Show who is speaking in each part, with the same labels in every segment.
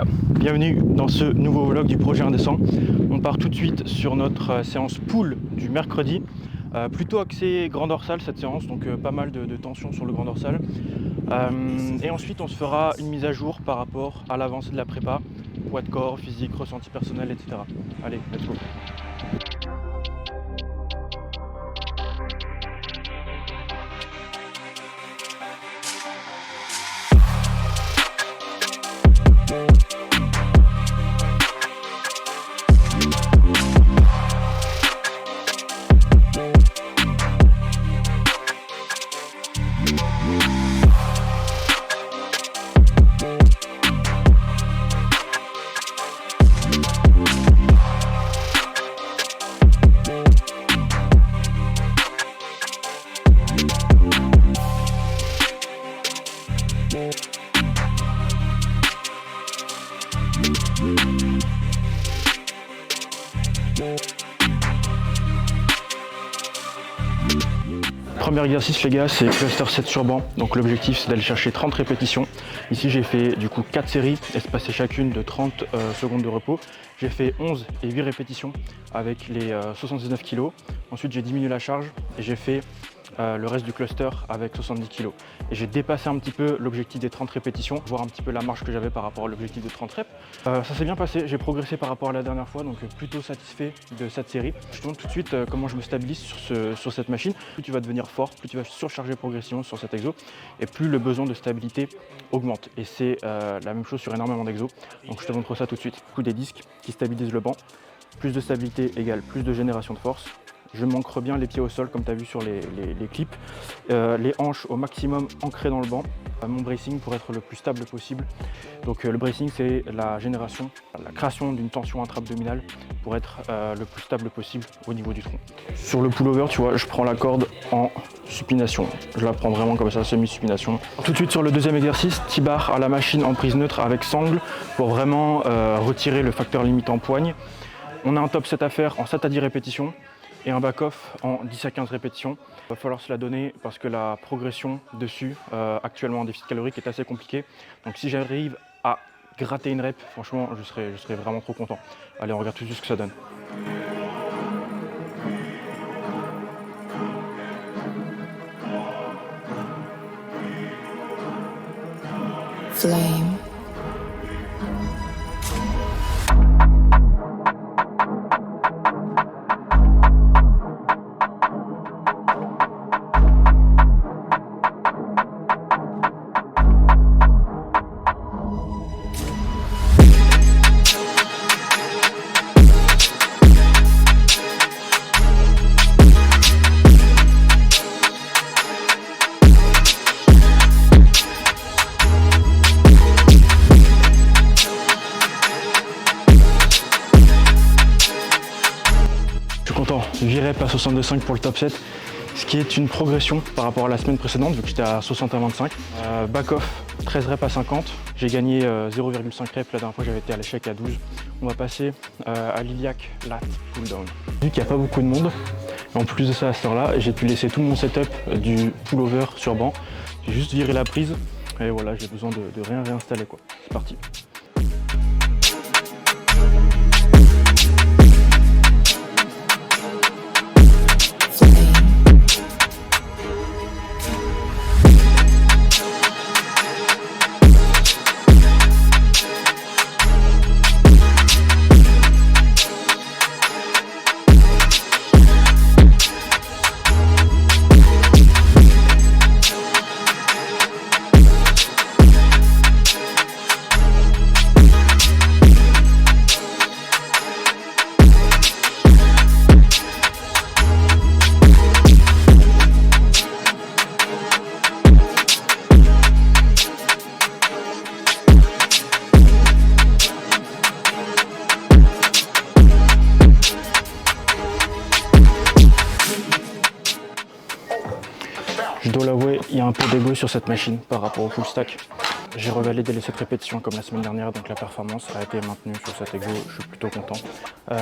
Speaker 1: gars, bienvenue dans ce nouveau vlog du projet Indécent. On part tout de suite sur notre séance pull du mercredi. Plutôt axé grand dorsal cette séance, donc pas mal de tension sur le grand dorsal. Et ensuite on se fera une mise à jour par rapport à l'avancée de la prépa, poids de corps, physique, ressenti personnel, etc. Allez, let's go. Premier exercice les gars, c'est cluster 7 sur banc. Donc l'objectif c'est d'aller chercher 30 répétitions. Ici j'ai fait du coup 4 séries espacées chacune de 30 secondes de repos. J'ai fait 11 et 8 répétitions avec les 79 kg. Ensuite j'ai diminué la charge et j'ai fait le reste du cluster avec 70 kg. Et j'ai dépassé un petit peu l'objectif des 30 répétitions, voir un petit peu la marge que j'avais par rapport à l'objectif de 30 reps. Ça s'est bien passé, j'ai progressé par rapport à la dernière fois, donc plutôt satisfait de cette série. Je te montre tout de suite comment je me stabilise sur cette machine. Plus tu vas devenir fort, plus tu vas surcharger progressivement sur cet exo, et plus le besoin de stabilité augmente. Et c'est la même chose sur énormément d'exos. Donc je te montre ça tout de suite. Coup des disques qui stabilisent le banc. Plus de stabilité égale plus de génération de force. Je m'ancre bien les pieds au sol comme tu as vu sur les clips. Les hanches au maximum ancrées dans le banc. Mon bracing pour être le plus stable possible. Donc le bracing c'est la création d'une tension intra-abdominale pour être le plus stable possible au niveau du tronc. Sur le pullover, tu vois, je prends la corde en supination. Je la prends vraiment comme ça, semi-supination. Tout de suite sur le deuxième exercice, T-bar à la machine en prise neutre avec sangle pour vraiment retirer le facteur limitant poigne. On a un top 7 à faire en 7 à 10 répétitions et un back-off en 10 à 15 répétitions. Il va falloir se la donner parce que la progression dessus, actuellement en déficit calorique, est assez compliquée. Donc si j'arrive à gratter une rep, franchement, je serais vraiment trop content. Allez, on regarde tout de suite ce que ça donne.
Speaker 2: Flame.
Speaker 1: Content, 8 reps à 62,5 pour le top 7, ce qui est une progression par rapport à la semaine précédente vu que j'étais à 60 à 25. Back-off, 13 reps à 50, j'ai gagné 0,5 reps, la dernière fois j'avais été à l'échec à 12. On va passer à l'iliac lat pull down. Vu qu'il n'y a pas beaucoup de monde, et en plus de ça à cette heure-là, j'ai pu laisser tout mon setup du pullover sur banc. J'ai juste viré la prise et voilà, j'ai besoin de rien réinstaller quoi. C'est parti. Je dois l'avouer, il y a un peu d'ego sur cette machine par rapport au full stack. J'ai revalidé les 7 répétitions comme la semaine dernière, donc la performance a été maintenue sur cet exo, je suis plutôt content.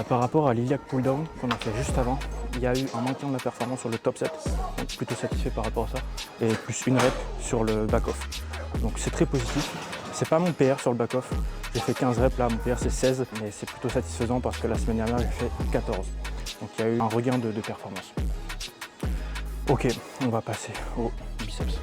Speaker 1: Par rapport à l'iliac pull down qu'on a fait juste avant, il y a eu un maintien de la performance sur le top 7, donc plutôt satisfait par rapport à ça, et plus une rep sur le back-off. Donc c'est très positif. C'est pas mon PR sur le back-off. J'ai fait 15 reps là, mon PR c'est 16, mais c'est plutôt satisfaisant parce que la semaine dernière j'ai fait 14. Donc il y a eu un regain de performance. Ok, on va passer au biceps.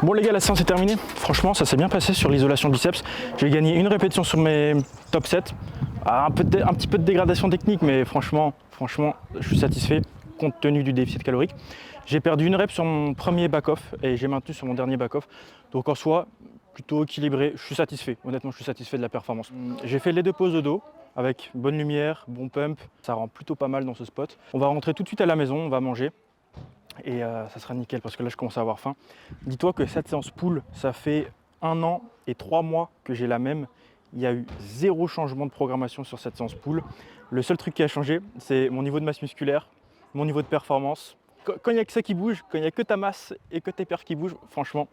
Speaker 1: Bon les gars, la séance est terminée. Franchement, ça s'est bien passé sur l'isolation biceps. J'ai gagné une répétition sur mes top 7. Un petit peu de dégradation technique, mais franchement, je suis satisfait compte tenu du déficit calorique. J'ai perdu une rep sur mon premier back-off et j'ai maintenu sur mon dernier back-off. Donc en soi, plutôt équilibré. Je suis satisfait. Honnêtement, je suis satisfait de la performance. J'ai fait les 2 poses de dos avec bonne lumière, bon pump. Ça rend plutôt pas mal dans ce spot. On va rentrer tout de suite à la maison, on va manger. Et ça sera nickel parce que là je commence à avoir faim. Dis-toi que cette séance pull, ça fait 1 an et 3 mois que j'ai la même. Il y a eu 0 changement de programmation sur cette séance pull. Le seul truc qui a changé, c'est mon niveau de masse musculaire, mon niveau de performance. Quand il n'y a que ça qui bouge, quand il n'y a que ta masse et que tes perfs qui bougent, franchement,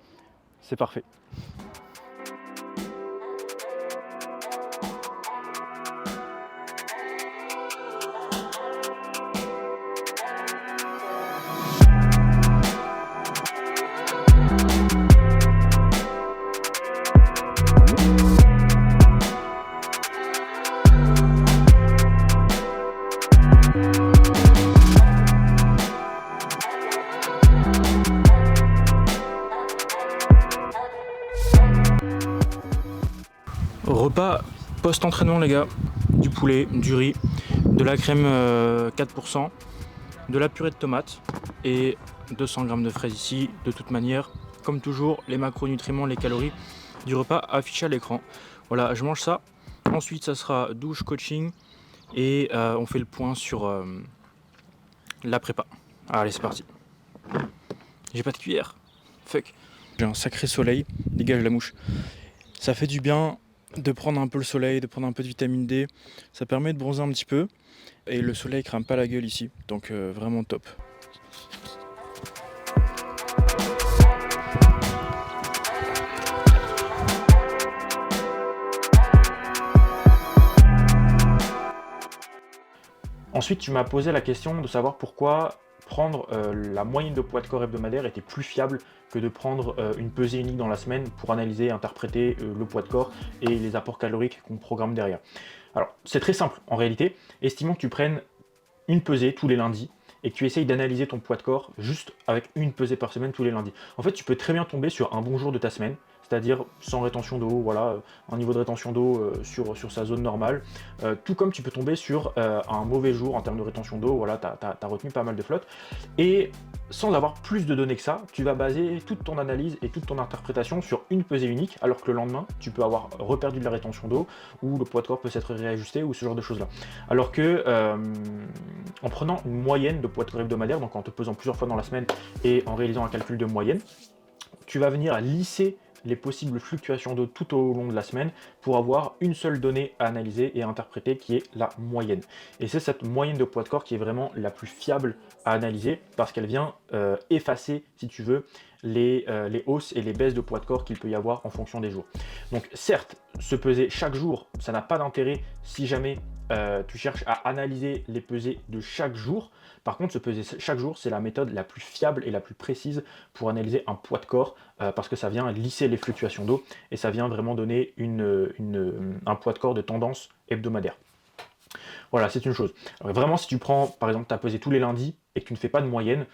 Speaker 1: c'est parfait. Repas post-entraînement les gars, du poulet, du riz, de la crème 4%, de la purée de tomates et 200 g de fraises ici. De toute manière, comme toujours, les macronutriments, les calories du repas affichés à l'écran. Voilà, je mange ça. Ensuite, ça sera douche, coaching et on fait le point sur la prépa. Allez, c'est parti. J'ai pas de cuillère. Fuck. J'ai un sacré soleil. Dégage la mouche. Ça fait du bien de prendre un peu le soleil, de prendre un peu de vitamine D. Ça permet de bronzer un petit peu. Et le soleil crame pas la gueule ici. Donc vraiment top. Ensuite, tu m'as posé la question de savoir pourquoi prendre la moyenne de poids de corps hebdomadaire était plus fiable que de prendre une pesée unique dans la semaine pour analyser et interpréter le poids de corps et les apports caloriques qu'on programme derrière. Alors, c'est très simple en réalité. Estimons que tu prennes une pesée tous les lundis et que tu essayes d'analyser ton poids de corps juste avec une pesée par semaine tous les lundis. En fait, tu peux très bien tomber sur un bon jour de ta semaine, c'est-à-dire sans rétention d'eau, voilà, un niveau de rétention d'eau sur sa zone normale. Tout comme tu peux tomber sur un mauvais jour en termes de rétention d'eau, voilà, tu as retenu pas mal de flotte. Et sans avoir plus de données que ça, tu vas baser toute ton analyse et toute ton interprétation sur une pesée unique, alors que le lendemain, tu peux avoir reperdu de la rétention d'eau, ou le poids de corps peut s'être réajusté, ou ce genre de choses-là. Alors que en prenant une moyenne de poids de corps hebdomadaire, donc en te pesant plusieurs fois dans la semaine et en réalisant un calcul de moyenne, tu vas venir lisser les possibles fluctuations d'eau tout au long de la semaine pour avoir une seule donnée à analyser et à interpréter qui est la moyenne. Et c'est cette moyenne de poids de corps qui est vraiment la plus fiable à analyser parce qu'elle vient effacer, si tu veux, les hausses et les baisses de poids de corps qu'il peut y avoir en fonction des jours. Donc certes, se peser chaque jour, ça n'a pas d'intérêt si jamais tu cherches à analyser les pesées de chaque jour. Par contre, se peser chaque jour, c'est la méthode la plus fiable et la plus précise pour analyser un poids de corps parce que ça vient lisser les fluctuations d'eau et ça vient vraiment donner un poids de corps de tendance hebdomadaire. Voilà, c'est une chose. Alors, vraiment, si tu prends, par exemple, ta pesée tous les lundis et que tu ne fais pas de moyenne,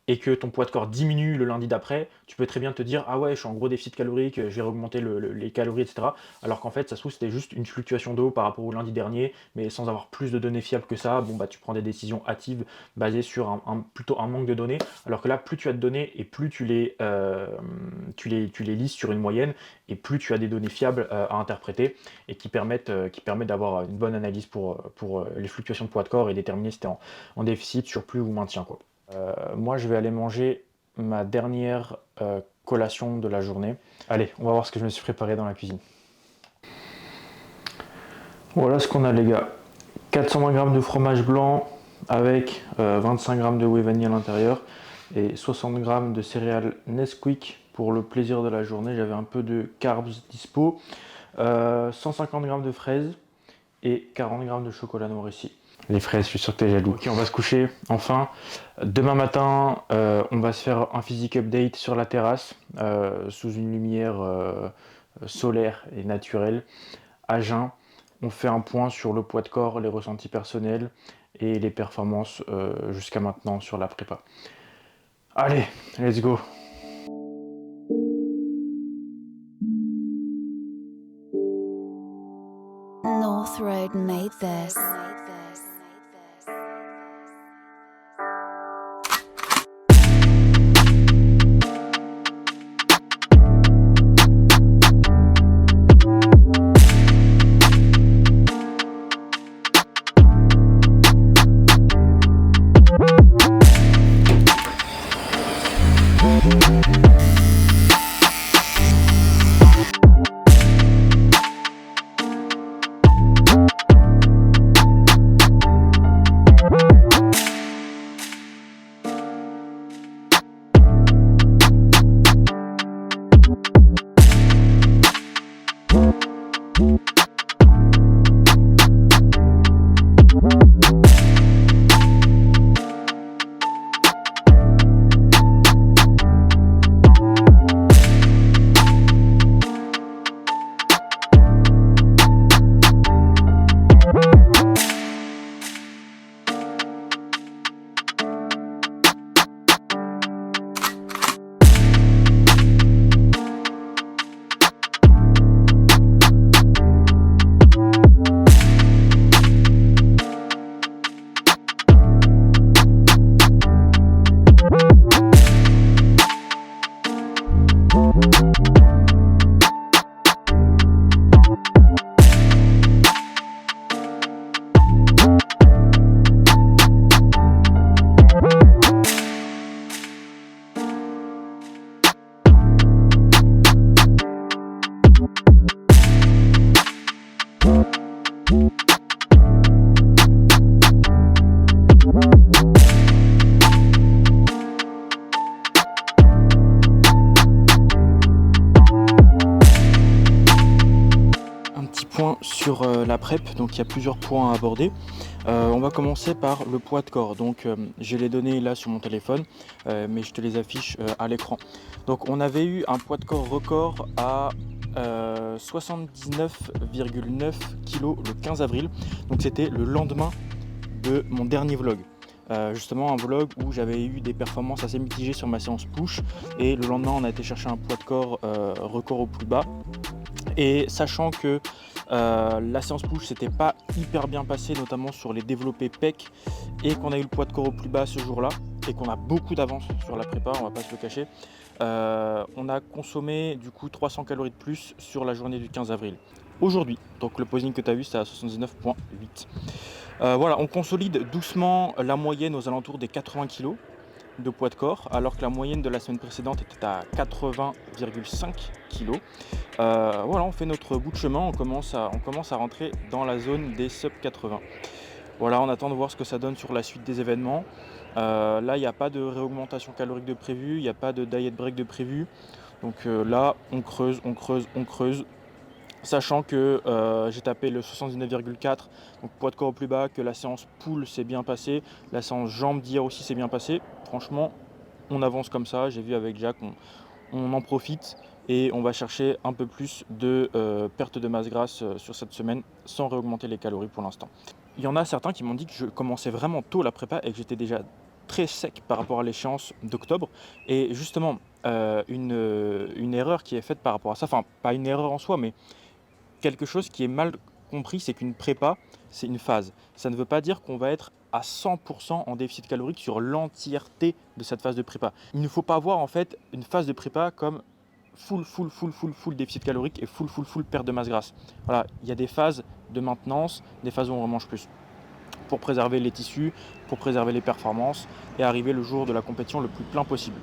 Speaker 1: et que ton poids de corps diminue le lundi d'après, tu peux très bien te dire « Ah ouais, je suis en gros déficit calorique, je vais augmenter les calories, etc. » Alors qu'en fait, ça se trouve, c'était juste une fluctuation d'eau par rapport au lundi dernier, mais sans avoir plus de données fiables que ça, bon bah tu prends des décisions hâtives basées sur plutôt un manque de données, alors que là, plus tu as de données et plus tu les lises sur une moyenne, et plus tu as des données fiables à interpréter, et qui permettent d'avoir une bonne analyse pour les fluctuations de poids de corps et déterminer si tu es en déficit, surplus ou maintien, quoi. Moi, je vais aller manger ma dernière collation de la journée. Allez, on va voir ce que je me suis préparé dans la cuisine. Voilà ce qu'on a, les gars. 420 g de fromage blanc avec 25 g de whey vanille à l'intérieur et 60 g de céréales Nesquik pour le plaisir de la journée. J'avais un peu de carbs dispo. 150 g de fraises et 40 g de chocolat noir ici. Les fraises, je suis sûr que tu es jaloux. Ok, on va se coucher. Enfin, demain matin, on va se faire un physique update sur la terrasse, sous une lumière solaire et naturelle, à jeun. On fait un point sur le poids de corps, les ressentis personnels et les performances jusqu'à maintenant sur la prépa. Allez, let's go!
Speaker 2: North Road made this.
Speaker 1: Sur la prep, donc il y a plusieurs points à aborder. On va commencer par le poids de corps. Donc j'ai les données là sur mon téléphone, mais je te les affiche à l'écran. Donc on avait eu un poids de corps record à 79,9 kg le 15 avril. Donc c'était le lendemain de mon dernier vlog. Justement un vlog où j'avais eu des performances assez mitigées sur ma séance push, et le lendemain on a été chercher un poids de corps record au plus bas. Et sachant que la séance push s'était pas hyper bien passée, notamment sur les développés pec, et qu'on a eu le poids de corps au plus bas ce jour-là, et qu'on a beaucoup d'avance sur la prépa, on va pas se le cacher, on a consommé du coup 300 calories de plus sur la journée du 15 avril. Aujourd'hui, donc le posing que tu as vu, c'est à 79,8. Voilà, on consolide doucement la moyenne aux alentours des 80 kg de poids de corps, alors que la moyenne de la semaine précédente était à 80,5 kg. Voilà, on fait notre bout de chemin, on commence à rentrer dans la zone des sub 80. Voilà, on attend de voir ce que ça donne sur la suite des événements. Là, il n'y a pas de réaugmentation calorique de prévu, il n'y a pas de diet break de prévu. Donc là, on creuse, on creuse, on creuse. Sachant que j'ai tapé le 79,4, donc poids de corps au plus bas, que la séance poule s'est bien passée, la séance jambes d'hier aussi s'est bien passée. Franchement, on avance comme ça. J'ai vu avec Jacques, on en profite et on va chercher un peu plus de perte de masse grasse sur cette semaine sans réaugmenter les calories pour l'instant. Il y en a certains qui m'ont dit que je commençais vraiment tôt la prépa et que j'étais déjà très sec par rapport à l'échéance d'octobre. Et justement, une erreur qui est faite par rapport à ça, enfin pas une erreur en soi, mais quelque chose qui est mal compris, c'est qu'une prépa, c'est une phase. Ça ne veut pas dire qu'on va être à 100% en déficit calorique sur l'entièreté de cette phase de prépa. Il ne faut pas voir en fait une phase de prépa comme full déficit calorique et full perte de masse grasse. Voilà, il y a des phases de maintenance, des phases où on remange plus pour préserver les tissus, pour préserver les performances et arriver le jour de la compétition le plus plein possible.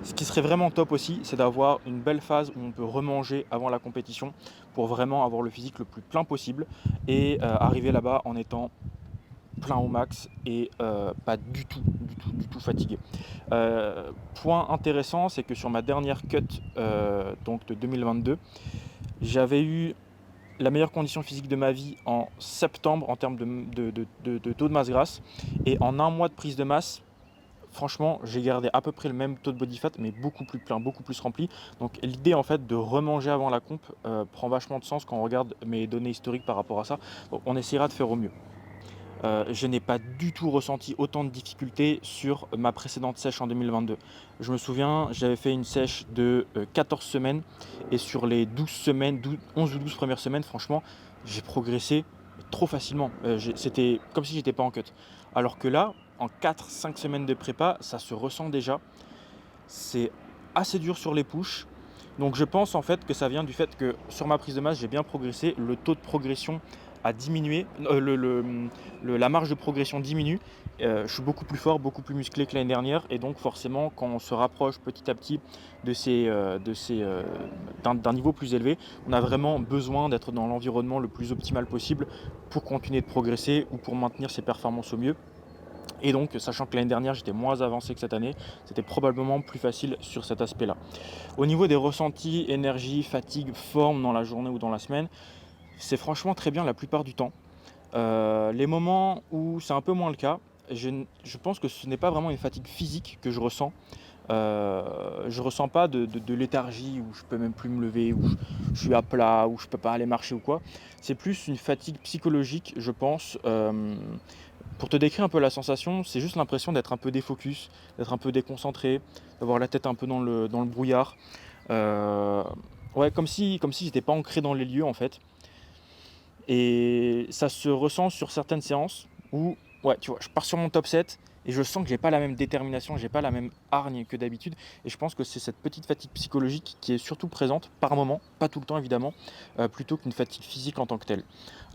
Speaker 1: Ce qui serait vraiment top aussi, c'est d'avoir une belle phase où on peut remanger avant la compétition pour vraiment avoir le physique le plus plein possible et arriver là-bas en étant plein au max et pas du tout fatigué. Point intéressant, c'est que sur ma dernière cut donc de 2022, j'avais eu la meilleure condition physique de ma vie en septembre en termes de taux de masse grasse et en un mois de prise de masse. Franchement, j'ai gardé à peu près le même taux de body fat, mais beaucoup plus plein, beaucoup plus rempli. Donc l'idée en fait de remanger avant la comp prend vachement de sens quand on regarde mes données historiques par rapport à ça. Donc on essaiera de faire au mieux. Je n'ai pas du tout ressenti autant de difficultés sur ma précédente sèche en 2022. Je me souviens, j'avais fait une sèche de 14 semaines et sur les 12 semaines, 11 ou 12 premières semaines, franchement, j'ai progressé trop facilement. C'était comme si j'étais pas en cut. Alors que là, en 4-5 semaines de prépa, ça se ressent déjà. C'est assez dur sur les pushs. Donc je pense en fait que ça vient du fait que sur ma prise de masse, j'ai bien progressé. Le taux de progression a diminué, la marge de progression diminue. Je suis beaucoup plus fort, beaucoup plus musclé que l'année dernière. Et donc forcément, quand on se rapproche petit à petit d'un niveau plus élevé, on a vraiment besoin d'être dans l'environnement le plus optimal possible pour continuer de progresser ou pour maintenir ses performances au mieux. Et donc, sachant que l'année dernière, j'étais moins avancé que cette année, c'était probablement plus facile sur cet aspect-là. Au niveau des ressentis, énergie, fatigue, forme dans la journée ou dans la semaine, c'est franchement très bien la plupart du temps. Les moments où c'est un peu moins le cas, je pense que ce n'est pas vraiment une fatigue physique que je ressens. Je ressens pas de léthargie où je peux même plus me lever, où je suis à plat, où je peux pas aller marcher ou quoi. C'est plus une fatigue psychologique, je pense. Pour te décrire un peu la sensation, c'est juste l'impression d'être un peu défocus, d'être un peu déconcentré, d'avoir la tête un peu dans le brouillard. Ouais, comme si j'étais pas ancré dans les lieux en fait. Et ça se ressent sur certaines séances où, ouais, tu vois, je pars sur mon top 7 et je sens que j'ai pas la même détermination, j'ai pas la même hargne que d'habitude. Et je pense que c'est cette petite fatigue psychologique qui est surtout présente par moment, pas tout le temps évidemment, plutôt qu'une fatigue physique en tant que telle.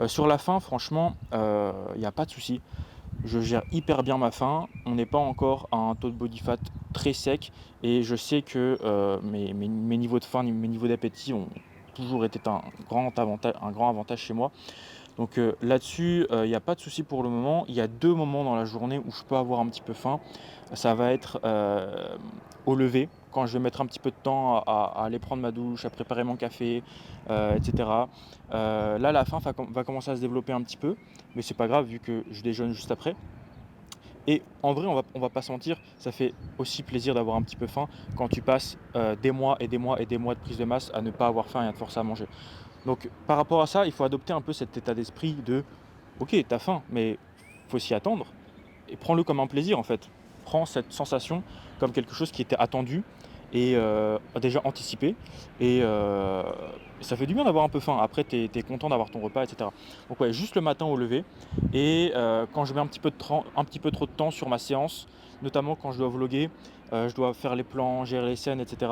Speaker 1: Sur la fin, franchement, il n'y a pas de souci. Je gère hyper bien ma faim. On n'est pas encore à un taux de body fat très sec et je sais que mes niveaux de faim, mes niveaux d'appétit ont toujours été un grand avantage chez moi. Donc là-dessus, il n'y a pas de souci pour le moment. Il y a 2 moments dans la journée où je peux avoir un petit peu faim. Ça va être au lever, quand je vais mettre un petit peu de temps à aller prendre ma douche, à préparer mon café, etc. Là, la faim va commencer à se développer un petit peu, mais c'est pas grave vu que je déjeune juste après. Et en vrai, on va pas se mentir, ça fait aussi plaisir d'avoir un petit peu faim quand tu passes des mois et des mois et des mois de prise de masse à ne pas avoir faim et à te forcer à manger. Donc par rapport à ça, il faut adopter un peu cet état d'esprit de ok, t'as faim, mais faut s'y attendre et prends-le comme un plaisir en fait. Prends cette sensation comme quelque chose qui était attendu et déjà anticipé et ça fait du bien d'avoir un peu faim. Après, t'es content d'avoir ton repas, etc. Donc ouais, juste le matin au lever et quand je mets un petit peu trop de temps sur ma séance, notamment quand je dois vlogger, je dois faire les plans, gérer les scènes, etc.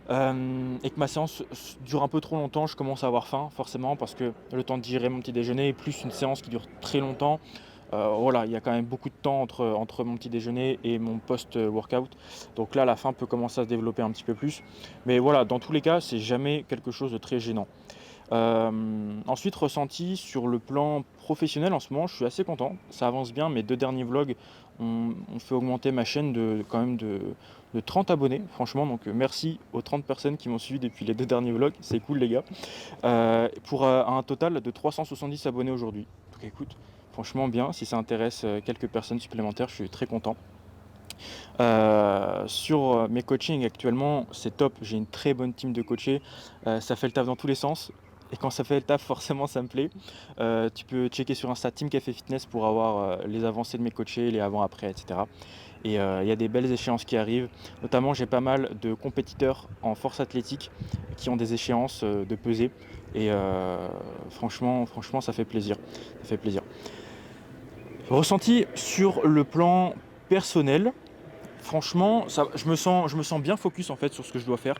Speaker 1: Et que ma séance dure un peu trop longtemps, je commence à avoir faim forcément parce que le temps de digérer mon petit déjeuner, plus une séance qui dure très longtemps, voilà, il y a quand même beaucoup de temps entre mon petit déjeuner et mon post-workout. Donc là, la faim peut commencer à se développer un petit peu plus. Mais voilà, dans tous les cas, c'est jamais quelque chose de très gênant. Ensuite, ressenti sur le plan professionnel en ce moment, je suis assez content. Ça avance bien. Mes 2 derniers vlogs ont fait augmenter ma chaîne quand même de 30 abonnés, franchement. Donc, merci aux 30 personnes qui m'ont suivi depuis les 2 derniers vlogs. C'est cool, les gars. Pour un total de 370 abonnés aujourd'hui. Donc, écoute, franchement bien. Si ça intéresse quelques personnes supplémentaires, je suis très content. Sur mes coachings actuellement, c'est top. J'ai une très bonne team de coachés. Ça fait le taf dans tous les sens. Et quand ça fait le taf, forcément, ça me plaît. Tu peux checker sur Insta Team Café Fitness pour avoir les avancées de mes coachés, les avant-après, etc. Et il y a des belles échéances qui arrivent. Notamment, j'ai pas mal de compétiteurs en force athlétique qui ont des échéances de pesée. Et franchement, ça fait plaisir. Ça fait plaisir. Ressenti sur le plan personnel. Franchement, je me sens bien focus en fait sur ce que je dois faire.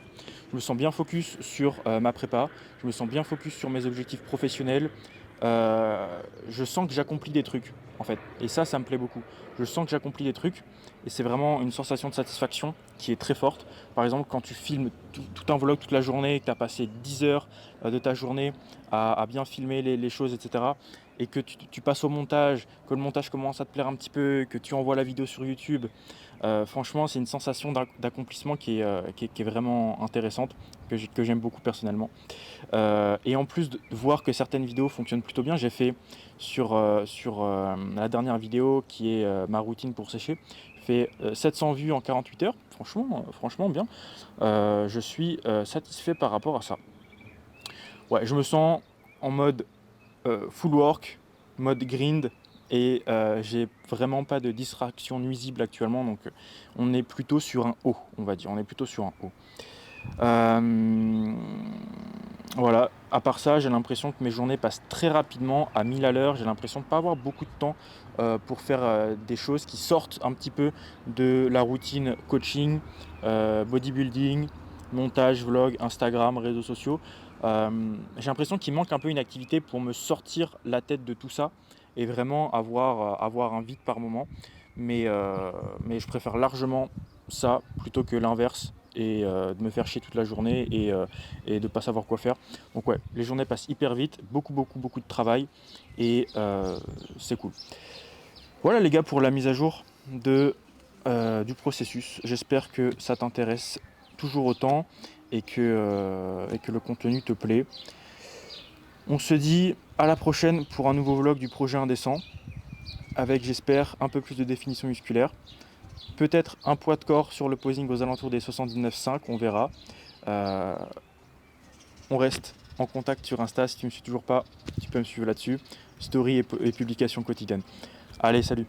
Speaker 1: Je me sens bien focus sur ma prépa. Je me sens bien focus sur mes objectifs professionnels. Je sens que j'accomplis des trucs en fait. Et ça me plaît beaucoup. Je sens que j'accomplis des trucs et c'est vraiment une sensation de satisfaction qui est très forte. Par exemple, quand tu filmes tout un vlog toute la journée, que tu as passé 10 heures de ta journée à bien filmer les choses, etc. Et que tu passes au montage, que le montage commence à te plaire un petit peu, que tu envoies la vidéo sur YouTube. Franchement, c'est une sensation d'accomplissement qui est vraiment intéressante, que j'aime beaucoup personnellement. Et en plus de voir que certaines vidéos fonctionnent plutôt bien, j'ai fait sur la dernière vidéo qui est ma routine pour sécher, j'ai fait 700 vues en 48 heures. Franchement bien. Je suis satisfait par rapport à ça. Ouais, je me sens en mode full work, mode grind, et j'ai vraiment pas de distraction nuisible actuellement, donc on est plutôt sur un haut, on va dire. On est plutôt sur un haut. Voilà, à part ça, j'ai l'impression que mes journées passent très rapidement à 1000 à l'heure. J'ai l'impression de pas avoir beaucoup de temps pour faire des choses qui sortent un petit peu de la routine coaching, bodybuilding, montage, vlog, Instagram, réseaux sociaux. J'ai l'impression qu'il manque un peu une activité pour me sortir la tête de tout ça et vraiment avoir un vide par moment. Mais je préfère largement ça plutôt que l'inverse et de me faire chier toute la journée et de pas savoir quoi faire. Donc ouais, les journées passent hyper vite, beaucoup de travail et c'est cool. Voilà les gars pour la mise à jour du processus. J'espère que ça t'intéresse toujours autant et que le contenu te plaît. On se dit à la prochaine pour un nouveau vlog du projet indécent avec, j'espère, un peu plus de définition musculaire. Peut-être un poids de corps sur le posing aux alentours des 79,5, on verra. On reste en contact sur Insta, si tu ne me suis toujours pas, tu peux me suivre là-dessus. Story et publication quotidienne. Allez, salut!